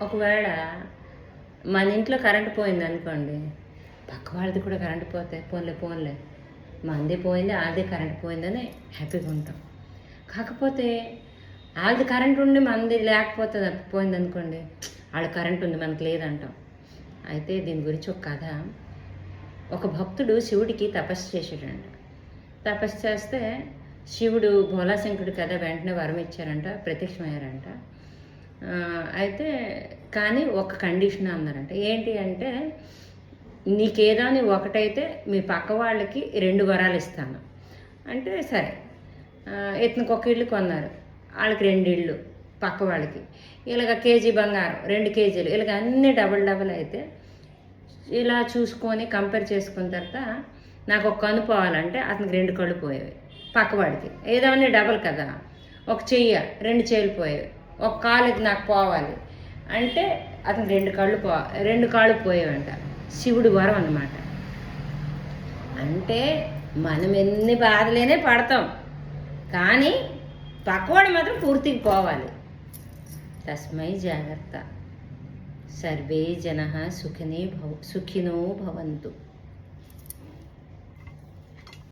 ఒకవేళ మన ఇంట్లో కరెంట్ పోయింది అనుకోండి, పక్క వాళ్ళది కూడా కరెంట్ పోతే పోన్లే పోన్లే మంది పోయింది వాళ్ళది కరెంట్ పోయిందని హ్యాపీగా ఉంటాం. కాకపోతే వాళ్ళది కరెంట్ ఉండి మనది లేకపోతే పోయింది అనుకోండి, వాళ్ళ కరెంట్ ఉంది మనకు లేదంటాం. అయితే దీని గురించి ఒక కథ. ఒక భక్తుడు శివుడికి తపస్సు చేసాడంట. తపస్సు చేస్తే శివుడు భోలాశంకరుడు కదా వెంటనే వరం ఇచ్చారంట, ప్రత్యక్షమయ్యారంట. అయితే కానీ ఒక కండిషన్ అన్నారంట. ఏంటి అంటే, నీకేదాని ఒకటైతే మీ పక్క వాళ్ళకి 2 వరాలు ఇస్తాను అంటే. సరే, ఇతనికి ఒక ఇల్లు కొన్నారు, వాళ్ళకి 2 ఇళ్ళు, పక్క వాళ్ళకి ఇలాగ కేజీ బంగారం 2 కేజీలు, ఇలాగ అన్నీ డబుల్ అయితే ఇలా చూసుకొని కంపేర్ చేసుకున్న తర్వాత నాకు ఒక కన్ను పోవాలంటే అతనికి 2 కళ్ళు పోయేవి, పక్కవాడికి ఏదోని డబల్ కదా. ఒక చెయ్యి 2 చేతులు పోయేవి, ఒక కాలు నాకు పోవాలి అంటే అతనికి 2 కాళ్ళు పోయేవంట. శివుడి వరం అన్నమాట. అంటే మనం ఎన్ని బాధలేనే పడతాం, కానీ పక్కవాడు మాత్రం పూర్తిగా పోవాలి. తస్మై జాగ్రత్త. సర్వే జనః సుఖినో భవంతు.